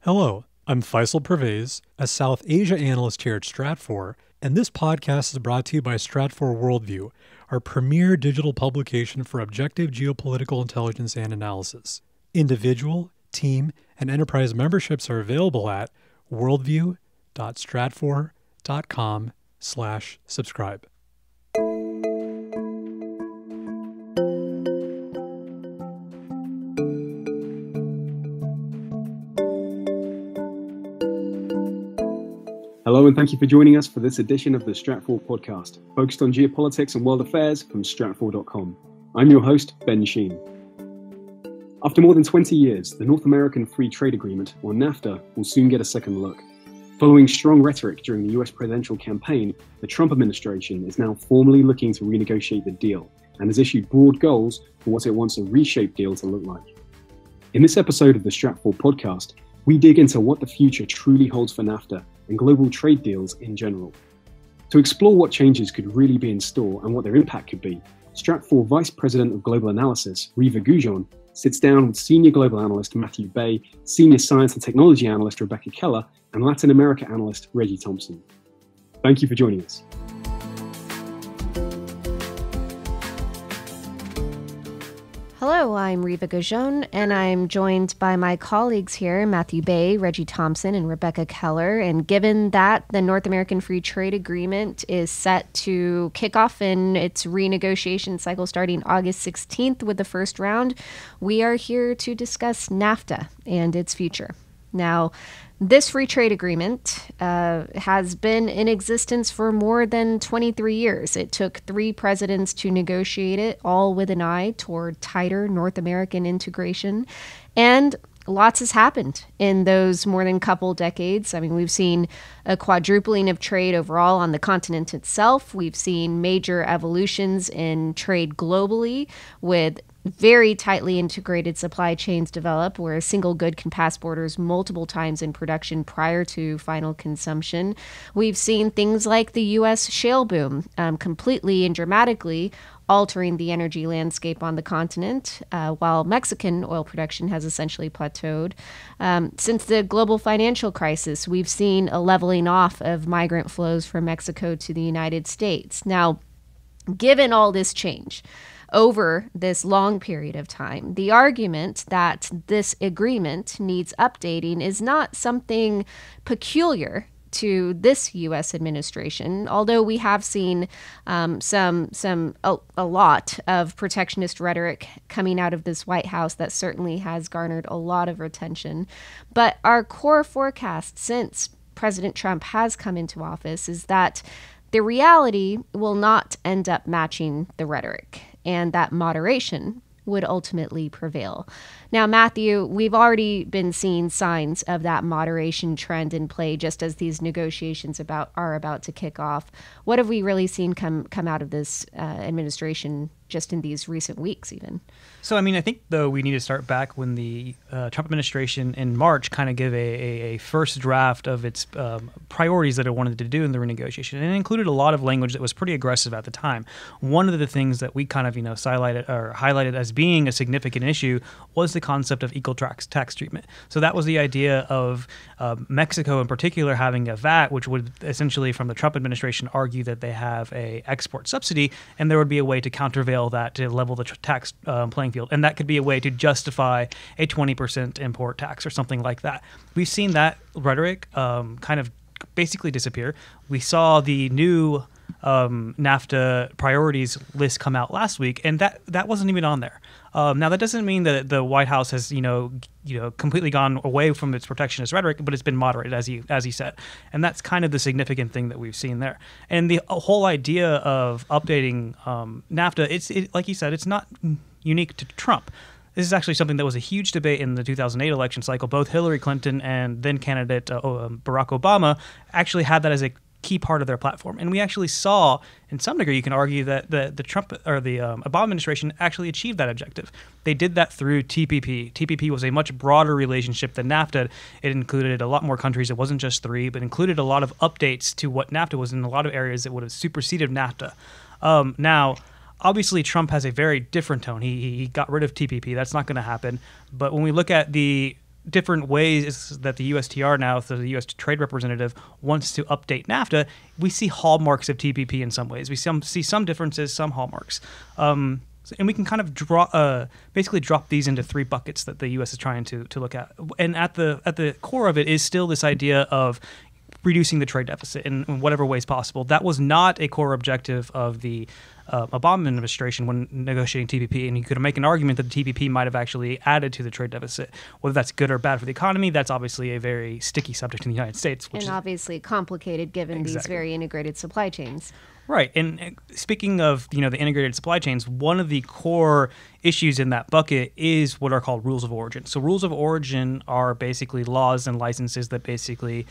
Hello, I'm Faisal Pervez, a South Asia analyst here at Stratfor, and this podcast is brought to you by Stratfor Worldview, our premier digital publication for objective geopolitical intelligence and analysis. Individual, team, and enterprise memberships are available at worldview.stratfor.com/subscribe. Hello and thank you for joining us for this edition of the Stratfor Podcast, focused on geopolitics and world affairs from Stratfor.com. I'm your host, Ben Sheen. After more than 20 years, the North American Free Trade Agreement, or NAFTA, will soon get a second look. Following strong rhetoric during the US presidential campaign, the Trump administration is now formally looking to renegotiate the deal and has issued broad goals for what it wants a reshaped deal to look like. In this episode of the Stratfor Podcast, we dig into what the future truly holds for NAFTA and global trade deals in general. To explore what changes could really be in store and what their impact could be, Stratfor Vice President of Global Analysis, Reva Goujon, sits down with Senior Global Analyst Matthew Bay, Senior Science and Technology Analyst Rebecca Keller, and Latin America Analyst Reggie Thompson. Thank you for joining us. Hello, I'm Reva Goujon, and I'm joined by my colleagues here, Matthew Bay, Reggie Thompson, and Rebecca Keller. And given that the North American Free Trade Agreement is set to kick off in its renegotiation cycle starting August 16th with the first round, we are here to discuss NAFTA and its future. Now, this free trade agreement has been in existence for more than 23 years. It took 3 presidents to negotiate it, all with an eye toward tighter North American integration. And lots has happened in those more than couple decades. I mean, we've seen a quadrupling of trade overall on the continent itself. We've seen major evolutions in trade globally with very tightly integrated supply chains develop where a single good can pass borders multiple times in production prior to final consumption. We've seen things like the U.S. shale boom completely and dramatically altering the energy landscape on the continent, while Mexican oil production has essentially plateaued. Since the global financial crisis, we've seen a leveling off of migrant flows from Mexico to the United States. Now, given all this change over this long period of time, the argument that this agreement needs updating is not something peculiar to this U.S. administration, although we have seen a lot of protectionist rhetoric coming out of this White House that certainly has garnered a lot of attention. But our core forecast since President Trump has come into office is that the reality will not end up matching the rhetoric, and that moderation would ultimately prevail. Now, Matthew, we've already been seeing signs of that moderation trend in play just as these negotiations are about to kick off. What have we really seen come out of this administration just in these recent weeks even? So, I mean, I think, though, we need to start back when the Trump administration in March kind of gave a first draft of its priorities that it wanted to do in the renegotiation. And it included a lot of language that was pretty aggressive at the time. One of the things that we kind of, highlighted as being a significant issue was the concept of equal tax treatment. So that was the idea of Mexico in particular having a VAT, which would essentially, from the Trump administration, argue that they have a export subsidy, and there would be a way to countervail that to level the tax playing field. And that could be a way to justify a 20% import tax or something like that. We've seen that rhetoric kind of basically disappear. We saw the new NAFTA priorities list come out last week, and that wasn't even on there. Now, that doesn't mean that the White House has, completely gone away from its protectionist rhetoric, but it's been moderated, as you said. And that's kind of the significant thing that we've seen there. And the whole idea of updating NAFTA, like you said, it's not unique to Trump. This is actually something that was a huge debate in the 2008 election cycle. Both Hillary Clinton and then candidate Barack Obama actually had that as a key part of their platform. And we actually saw, in some degree, you can argue that the Trump or the Obama administration actually achieved that objective. They did that through TPP. TPP was a much broader relationship than NAFTA. It included a lot more countries. It wasn't just 3, but included a lot of updates to what NAFTA was in a lot of areas that would have superseded NAFTA. Now, obviously, Trump has a very different tone. He got rid of TPP. That's not going to happen. But when we look at the different ways that the USTR now, so the U.S. Trade Representative, wants to update NAFTA, we see hallmarks of TPP in some ways. We see some differences, some hallmarks. And we can kind of basically drop these into three buckets that the U.S. is trying to look at. And at the core of it is still this idea of reducing the trade deficit in whatever ways possible. That was not a core objective of the Obama administration when negotiating TPP, and you could make an argument that the TPP might have actually added to the trade deficit. Whether that's good or bad for the economy, that's obviously a very sticky subject in the United States. And obviously complicated given these very integrated supply chains. Right. And speaking of, the integrated supply chains, one of the core issues in that bucket is what are called rules of origin. So rules of origin are basically laws and licenses that basically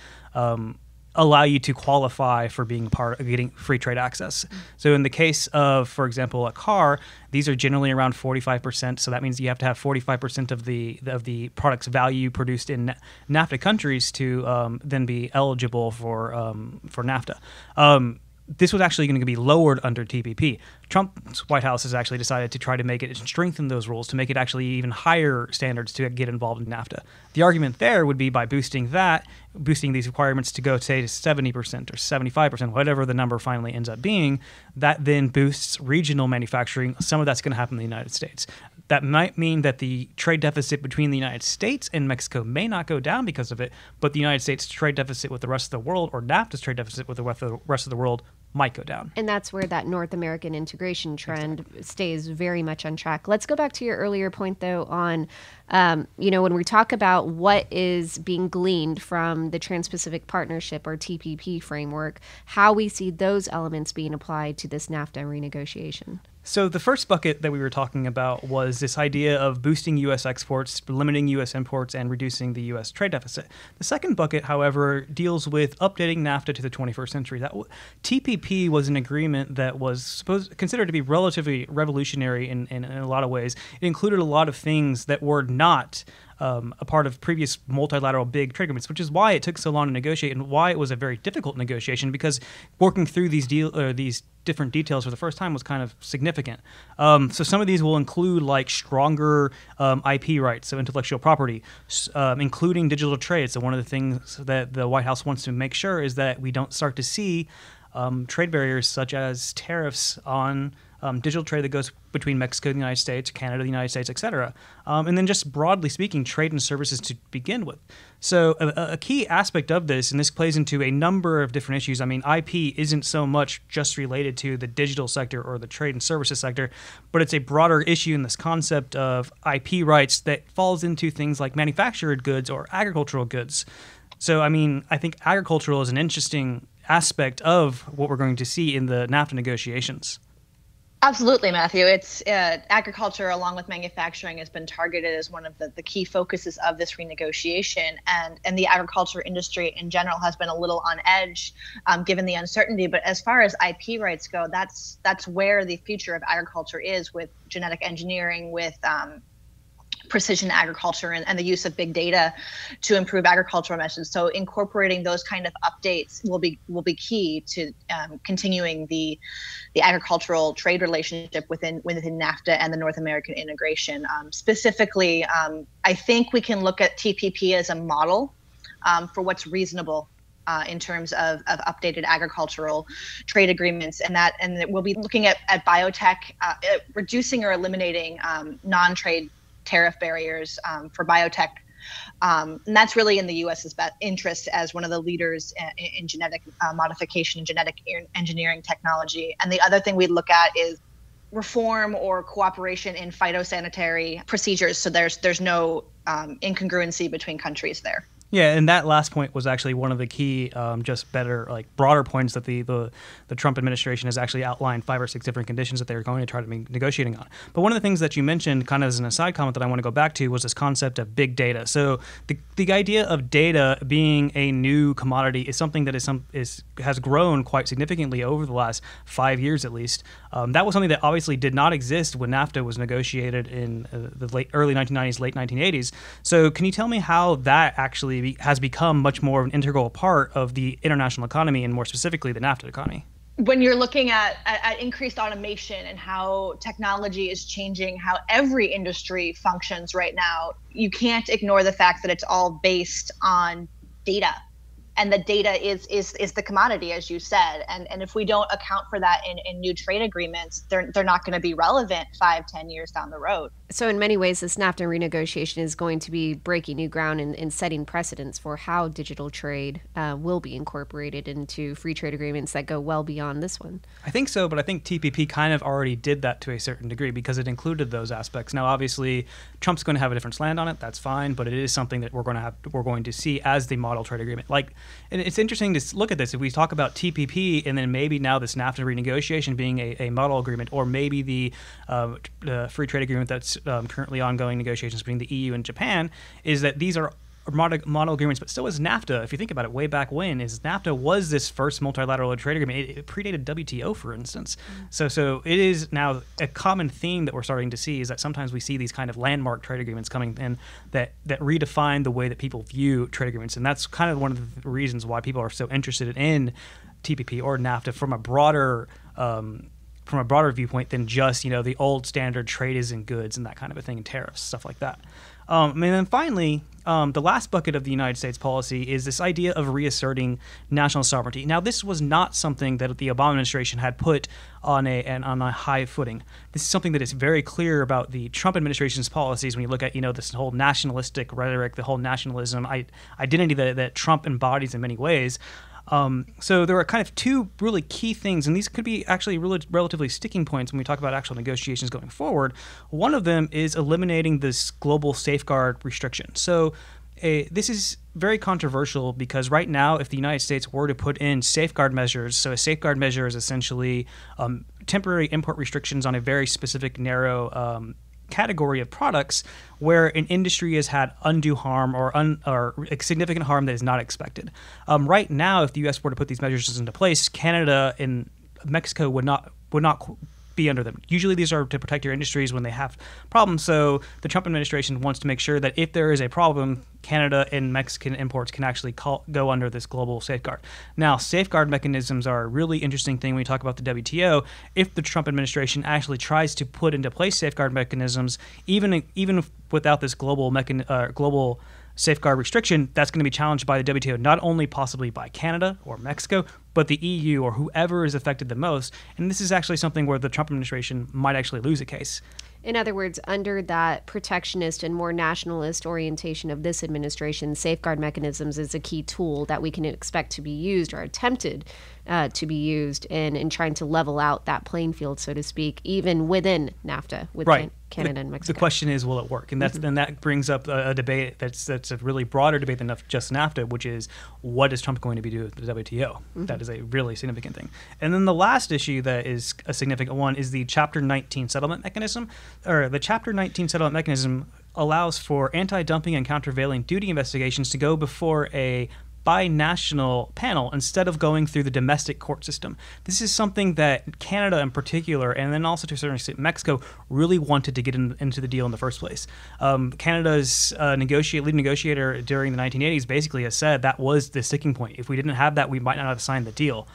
allow you to qualify for being part of getting free trade access. So in the case of, for example, a car, these are generally around 45%. So that means you have to have 45% of the product's value produced in NAFTA countries to then be eligible for NAFTA. This was actually going to be lowered under TPP. Trump's White House has actually decided to try to make it strengthen those rules to make it actually even higher standards to get involved in NAFTA. The argument there would be by boosting these requirements to go, say, to 70% or 75%, whatever the number finally ends up being, that then boosts regional manufacturing. Some of that's going to happen in the United States. That might mean that the trade deficit between the United States and Mexico may not go down because of it, but the United States' trade deficit with the rest of the world, or NAFTA's trade deficit with the rest of the world, might go down. And that's where that North American integration trend stays very much on track. Let's go back to your earlier point, though, on, when we talk about what is being gleaned from the Trans-Pacific Partnership or TPP framework, how we see those elements being applied to this NAFTA renegotiation. So the first bucket that we were talking about was this idea of boosting U.S. exports, limiting U.S. imports, and reducing the U.S. trade deficit. The second bucket, however, deals with updating NAFTA to the 21st century. TPP was an agreement that was considered to be relatively revolutionary in a lot of ways. It included a lot of things that were not a part of previous multilateral big trade agreements, which is why it took so long to negotiate and why it was a very difficult negotiation, because working through these different details for the first time was kind of significant. So some of these will include like stronger IP rights, so intellectual property, including digital trade. So one of the things that the White House wants to make sure is that we don't start to see trade barriers such as tariffs on digital trade that goes between Mexico and the United States, Canada, the United States, et cetera. And then just broadly speaking, trade and services to begin with. So a key aspect of this, and this plays into a number of different issues. I mean, IP isn't so much just related to the digital sector or the trade and services sector, but it's a broader issue in this concept of IP rights that falls into things like manufactured goods or agricultural goods. So, I mean, I think agricultural is an interesting aspect of what we're going to see in the NAFTA negotiations. Absolutely, Matthew. It's agriculture, along with manufacturing, has been targeted as one of the key focuses of this renegotiation, and the agriculture industry in general has been a little on edge given the uncertainty. But as far as IP rights go, that's where the future of agriculture is, with genetic engineering, with precision agriculture and the use of big data to improve agricultural methods. So incorporating those kind of updates will be key to continuing the agricultural trade relationship within NAFTA and the North American integration. Specifically, I think we can look at TPP as a model for what's reasonable in terms of updated agricultural trade agreements, and we'll be looking at biotech, reducing or eliminating non-trade tariff barriers for biotech. And that's really in the U.S.'s best interest as one of the leaders in genetic modification and genetic engineering technology. And the other thing we'd look at is reform or cooperation in phytosanitary procedures. So there's no incongruency between countries there. Yeah, and that last point was actually one of the key, broader points that the Trump administration has actually outlined 5 or 6 different conditions that they're going to try to be negotiating on. But one of the things that you mentioned, kind of as an aside comment that I want to go back to, was this concept of big data. So the idea of data being a new commodity is something that has grown quite significantly over the last 5 years at least. That was something that obviously did not exist when NAFTA was negotiated in the early 1990s, late 1980s. So can you tell me how that actually has become much more of an integral part of the international economy, and more specifically the NAFTA economy? when you're looking at increased automation and how technology is changing how every industry functions right now, you can't ignore the fact that it's all based on data. And the data is the commodity, as you said. And if we don't account for that in new trade agreements, they're not going to be relevant 5-10 years down the road. So in many ways, this NAFTA renegotiation is going to be breaking new ground and setting precedents for how digital trade will be incorporated into free trade agreements that go well beyond this one. I think so, but I think TPP kind of already did that to a certain degree because it included those aspects. Now, obviously, Trump's going to have a different slant on it. That's fine, but it is something that we're going to see as the model trade agreement. And it's interesting to look at this. If we talk about TPP and then maybe now this NAFTA renegotiation being a model agreement, or maybe the free trade agreement that's currently ongoing negotiations between the EU and Japan, is that these are model agreements, but still is NAFTA. If you think about it, way back when, is NAFTA was this first multilateral trade agreement. It predated WTO, for instance. So it is now a common theme that we're starting to see, is that sometimes we see these kind of landmark trade agreements coming in that redefine the way that people view trade agreements. And that's kind of one of the reasons why people are so interested in TPP or NAFTA from a broader viewpoint than just, the old standard trade is in goods and that kind of a thing, and tariffs, stuff like that. And then finally, the last bucket of the United States policy is this idea of reasserting national sovereignty. Now, this was not something that the Obama administration had put on a high footing. This is something that is very clear about the Trump administration's policies when you look at, this whole nationalistic rhetoric, the whole nationalism identity that Trump embodies in many ways. So there are kind of two really key things, and these could be actually relatively sticking points when we talk about actual negotiations going forward. One of them is eliminating this global safeguard restriction. So this is very controversial because right now, if the United States were to put in safeguard measures, so a safeguard measure is essentially temporary import restrictions on a very specific, narrow category of products where an industry has had undue harm or significant harm that is not expected. Right now, if the U.S. were to put these measures into place, Canada and Mexico would not be under them. Usually these are to protect your industries when they have problems. So the Trump administration wants to make sure that if there is a problem, Canada and Mexican imports can actually go under this global safeguard. Now, safeguard mechanisms are a really interesting thing when we talk about the WTO. If the Trump administration actually tries to put into place safeguard mechanisms, even without this global safeguard restriction, that's going to be challenged by the WTO, not only possibly by Canada or Mexico, but the EU or whoever is affected the most. And this is actually something where the Trump administration might actually lose a case. In other words, under that protectionist and more nationalist orientation of this administration, safeguard mechanisms is a key tool that we can expect to be used or attempted to be used in trying to level out that playing field, so to speak, even within NAFTA, with Canada and Mexico. The question is, will it work? And that brings up a debate that's a really broader debate than just NAFTA, which is, what is Trump going to be doing with the WTO? That is a really significant thing. And then the last issue that is a significant one is the Chapter 19 settlement mechanism. Or the Chapter 19 settlement mechanism allows for anti-dumping and countervailing duty investigations to go before a binational panel instead of going through the domestic court system. This is something that Canada in particular, and then also to a certain extent Mexico, really wanted to get into the deal in the first place. Canada's lead negotiator during the 1980s basically has said that was the sticking point. If we didn't have that, we might not have signed the deal.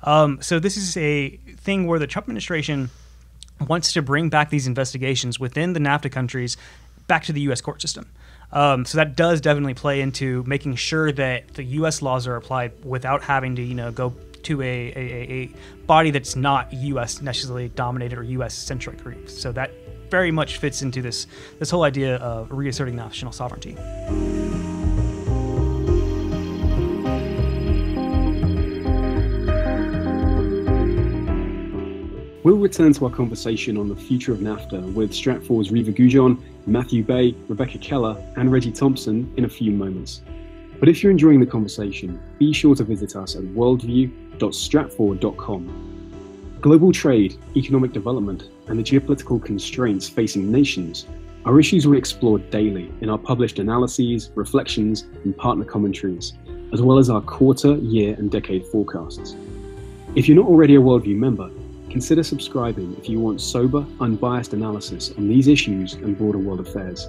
So this is a thing where the Trump administration wants to bring back these investigations within the NAFTA countries back to the U.S. court system. So that does definitely play into making sure that the U.S. laws are applied without having to, go to a body that's not U.S. necessarily dominated or U.S. centric. So that very much fits into this whole idea of reasserting national sovereignty. We'll return to our conversation on the future of NAFTA with Stratfor's Reva Goujon, Matthew Bay, Rebecca Keller, and Reggie Thompson in a few moments. But if you're enjoying the conversation, be sure to visit us at worldview.stratfor.com. Global trade, economic development, and the geopolitical constraints facing nations are issues we explore daily in our published analyses, reflections, and partner commentaries, as well as our quarter, year, and decade forecasts. If you're not already a Worldview member, consider subscribing if you want sober, unbiased analysis on these issues and broader world affairs.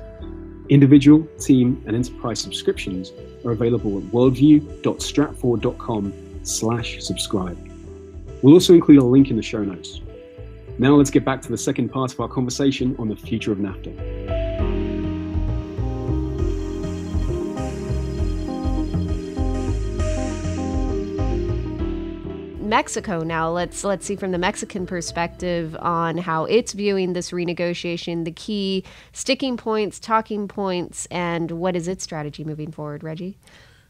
Individual, team, and enterprise subscriptions are available at worldview.stratfor.com/subscribe. We'll also include a link in the show notes. Now let's get back to the second part of our conversation on the future of NAFTA. Mexico now. Let's see from the Mexican perspective on how it's viewing this renegotiation, the key sticking points, talking points, and what is its strategy moving forward, Reggie?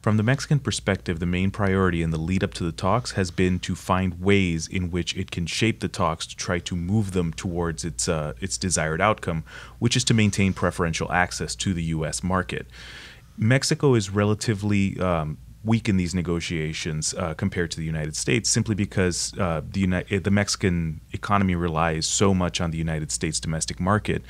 From the Mexican perspective, the main priority in the lead up to the talks has been to find ways in which it can shape the talks to try to move them towards its desired outcome, which is to maintain preferential access to the U.S. market. Mexico is relatively weak in these negotiations compared to the United States, simply because the Mexican economy relies so much on the United States domestic market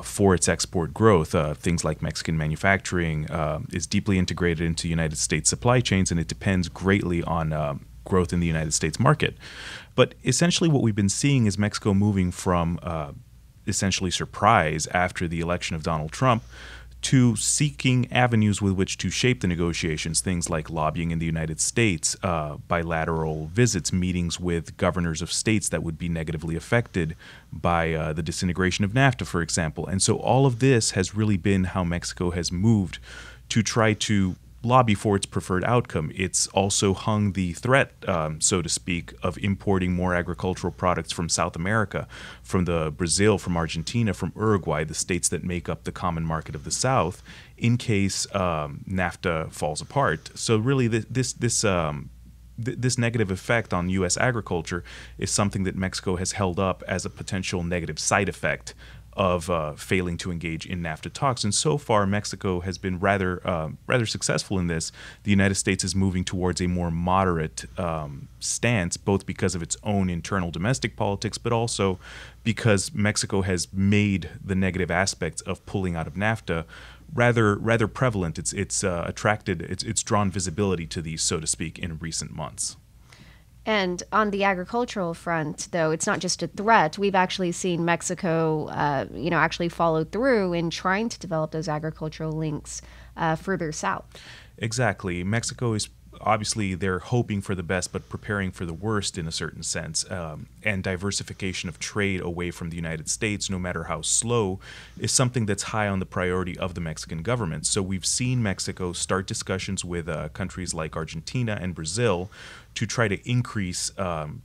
for its export growth. Things like Mexican manufacturing is deeply integrated into United States supply chains, and it depends greatly on growth in the United States market. But essentially what we've been seeing is Mexico moving from essentially surprise after the election of Donald Trump to seeking avenues with which to shape the negotiations, things like lobbying in the United States, bilateral visits, meetings with governors of states that would be negatively affected by the disintegration of NAFTA, for example. And so all of this has really been how Mexico has moved to try to lobby for its preferred outcome. It's also hung the threat, so to speak, of importing more agricultural products from South America, from Brazil, from Argentina, from Uruguay, the states that make up the common market of the South, in case NAFTA falls apart. So really this negative effect on U.S. agriculture is something that Mexico has held up as a potential negative side effect of failing to engage in NAFTA talks. And so far, Mexico has been rather successful in this. The United States is moving towards a more moderate stance, both because of its own internal domestic politics, but also because Mexico has made the negative aspects of pulling out of NAFTA rather prevalent. It's drawn visibility to these, so to speak, in recent months. And on the agricultural front, though, it's not just a threat. We've actually seen Mexico, actually follow through in trying to develop those agricultural links further south. Exactly. Mexico is obviously, they're hoping for the best, but preparing for the worst in a certain sense. And diversification of trade away from the United States, no matter how slow, is something that's high on the priority of the Mexican government. So we've seen Mexico start discussions with countries like Argentina and Brazil to try to increase imports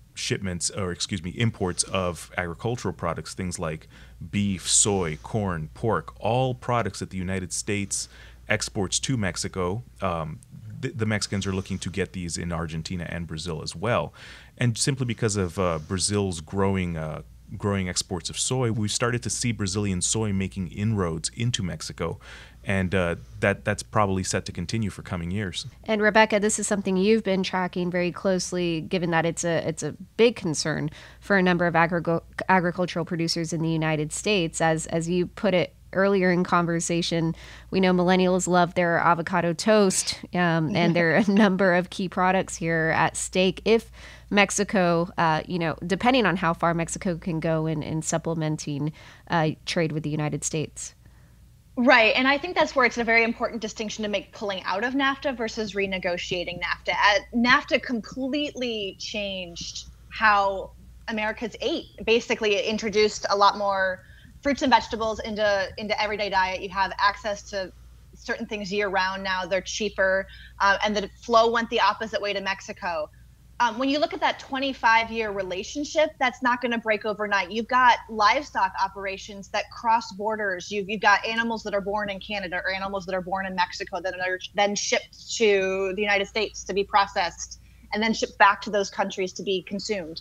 of agricultural products, things like beef, soy, corn, pork, all products that the United States exports to Mexico. The Mexicans are looking to get these in Argentina and Brazil as well. And simply because of Brazil's growing exports of soy, we've started to see Brazilian soy making inroads into Mexico. And that's probably set to continue for coming years. And Rebecca, this is something you've been tracking very closely, given that it's a big concern for a number of agricultural producers in the United States. As you put it earlier in conversation, we know millennials love their avocado toast, and there are a number of key products here at stake if Mexico, depending on how far Mexico can go in supplementing trade with the United States. Right. And I think that's where it's a very important distinction to make, pulling out of NAFTA versus renegotiating NAFTA. NAFTA completely changed how Americans ate. Basically, it introduced a lot more fruits and vegetables into everyday diet. You have access to certain things year round now. They're cheaper. And the flow went the opposite way to Mexico. When you look at that 25-year relationship, that's not going to break overnight. You've got livestock operations that cross borders. You've got animals that are born in Canada or animals that are born in Mexico that are then shipped to the United States to be processed and then shipped back to those countries to be consumed.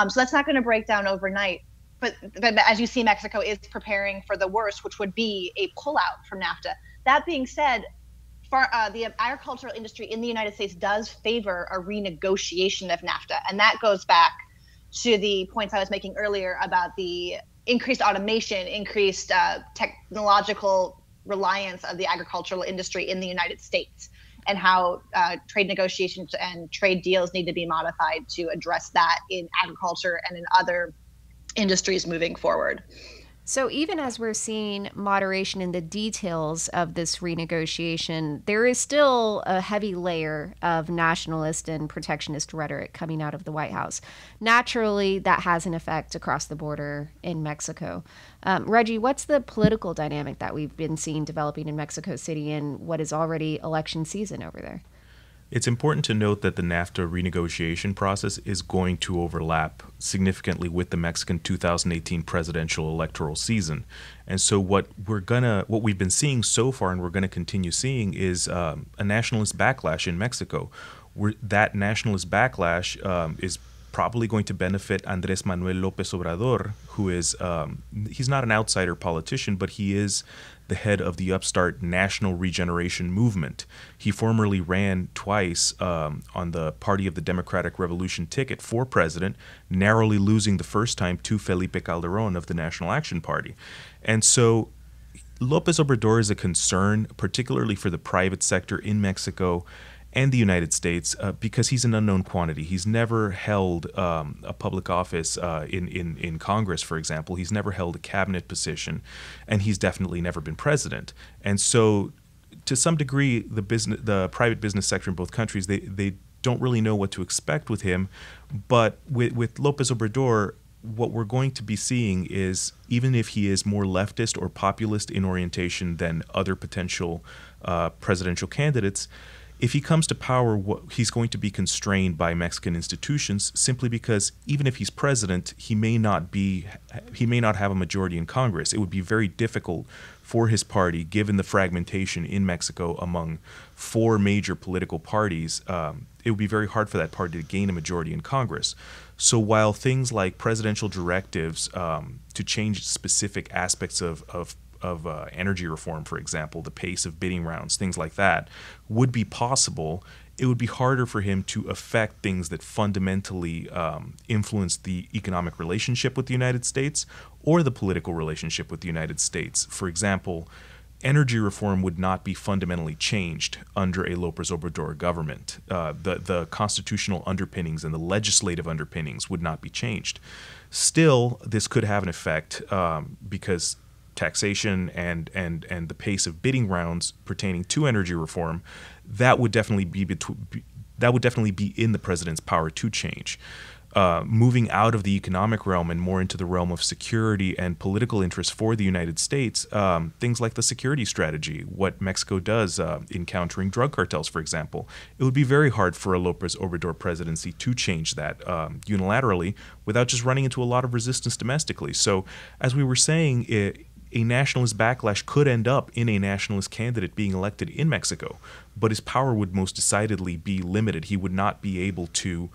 So that's not going to break down overnight. But as you see, Mexico is preparing for the worst, which would be a pullout from NAFTA. That being said, the agricultural industry in the United States does favor a renegotiation of NAFTA. And that goes back to the points I was making earlier about the increased automation, increased technological reliance of the agricultural industry in the United States, and how trade negotiations and trade deals need to be modified to address that in agriculture and in other industries moving forward. So even as we're seeing moderation in the details of this renegotiation, there is still a heavy layer of nationalist and protectionist rhetoric coming out of the White House. Naturally, that has an effect across the border in Mexico. Reggie, what's the political dynamic that we've been seeing developing in Mexico City in what is already election season over there? It's important to note that the NAFTA renegotiation process is going to overlap significantly with the Mexican 2018 presidential electoral season. And so what we've been seeing so far, and we're going to continue seeing, is a nationalist backlash in Mexico. That nationalist backlash is probably going to benefit Andrés Manuel López Obrador, who is, he's not an outsider politician, but he is the head of the upstart National Regeneration Movement. He formerly ran twice on the Party of the Democratic Revolution ticket for president, narrowly losing the first time to Felipe Calderón of the National Action Party. And so López Obrador is a concern, particularly for the private sector in Mexico and the United States, because he's an unknown quantity. He's never held a public office in Congress, for example. He's never held a cabinet position, and he's definitely never been president. And so, to some degree, the private business sector in both countries, they don't really know what to expect with him. But with López Obrador, what we're going to be seeing is, even if he is more leftist or populist in orientation than other potential presidential candidates, if he comes to power, he's going to be constrained by Mexican institutions, simply because even if he's president, he may not have a majority in Congress. It would be very difficult for his party, given the fragmentation in Mexico among 4 major political parties. It would be very hard for that party to gain a majority in Congress. So while things like presidential directives to change specific aspects of energy reform, for example, the pace of bidding rounds, things like that, would be possible, it would be harder for him to affect things that fundamentally influence the economic relationship with the United States or the political relationship with the United States. For example, energy reform would not be fundamentally changed under a López Obrador government. The constitutional underpinnings and the legislative underpinnings would not be changed. Still, this could have an effect because taxation and the pace of bidding rounds pertaining to energy reform, that would definitely be in the president's power to change. Moving out of the economic realm and more into the realm of security and political interests for the United States, things like the security strategy, what Mexico does in countering drug cartels, for example, it would be very hard for a López Obrador presidency to change that unilaterally without just running into a lot of resistance domestically. So, as we were saying, a nationalist backlash could end up in a nationalist candidate being elected in Mexico, but his power would most decidedly be limited. He would not be able to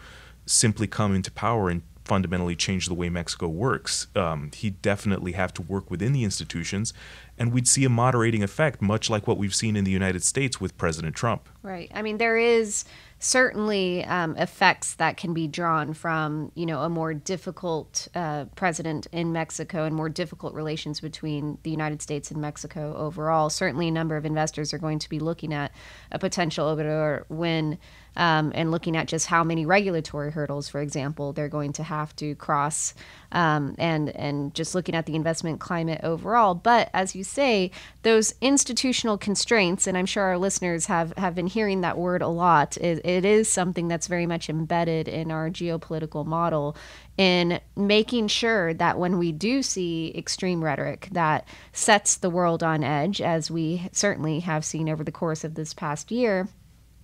simply come into power and fundamentally change the way Mexico works. He'd definitely have to work within the institutions, and we'd see a moderating effect, much like what we've seen in the United States with President Trump. Right. I mean, there is certainly effects that can be drawn from, a more difficult president in Mexico and more difficult relations between the United States and Mexico overall. Certainly a number of investors are going to be looking at a potential Obrador win and looking at just how many regulatory hurdles, for example, they're going to have to cross and just looking at the investment climate overall. But as you say, those institutional constraints, and I'm sure our listeners have been hearing that word a lot, it is something that's very much embedded in our geopolitical model in making sure that when we do see extreme rhetoric that sets the world on edge, as we certainly have seen over the course of this past year,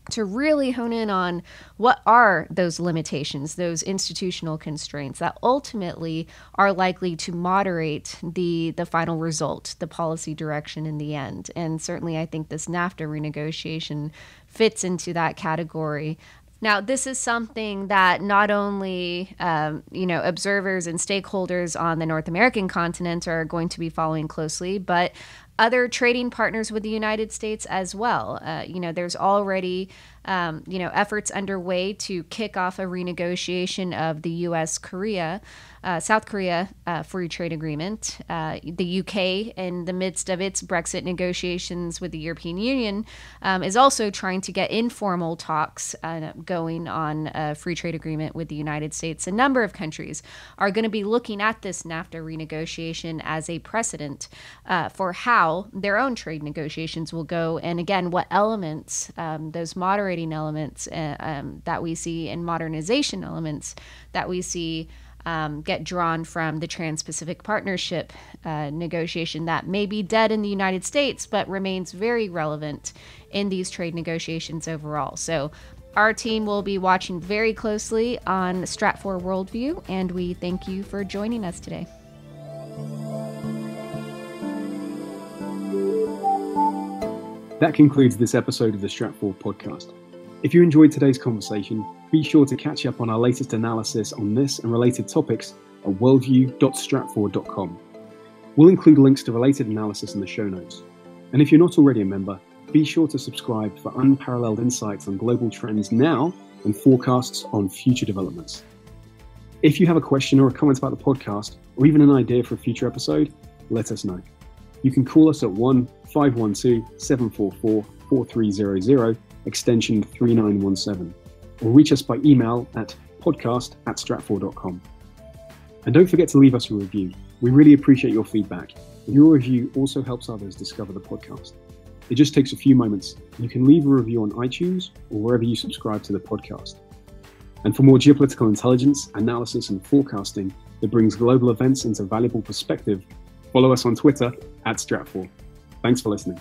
to really hone in on what are those limitations, those institutional constraints that ultimately are likely to moderate the final result, the policy direction in the end. And certainly I think this NAFTA renegotiation fits into that category. Now, this is something that not only, observers and stakeholders on the North American continent are going to be following closely, but other trading partners with the United States as well. There's already efforts underway to kick off a renegotiation of the South Korea free trade agreement. The UK, in the midst of its Brexit negotiations with the European Union, is also trying to get informal talks going on a free trade agreement with the United States. A number of countries are going to be looking at this NAFTA renegotiation as a precedent for how their own trade negotiations will go. And again, what elements, those moderating elements that we see and modernization elements that we see get drawn from the Trans-Pacific Partnership negotiation that may be dead in the United States, but remains very relevant in these trade negotiations overall. So our team will be watching very closely on Stratfor Worldview, and we thank you for joining us today. That concludes this episode of the Stratfor Podcast. If you enjoyed today's conversation, be sure to catch up on our latest analysis on this and related topics at worldview.stratfor.com. We'll include links to related analysis in the show notes. And if you're not already a member, be sure to subscribe for unparalleled insights on global trends now and forecasts on future developments. If you have a question or a comment about the podcast, or even an idea for a future episode, let us know. You can call us at 1-512-744-4300, extension 3917, or reach us by email at podcast@stratfor.com. And don't forget to leave us a review. We really appreciate your feedback. Your review also helps others discover the podcast. It just takes a few moments. You can leave a review on iTunes or wherever you subscribe to the podcast. And for more geopolitical intelligence, analysis, and forecasting that brings global events into valuable perspective, follow us on Twitter @Stratfor. Thanks for listening.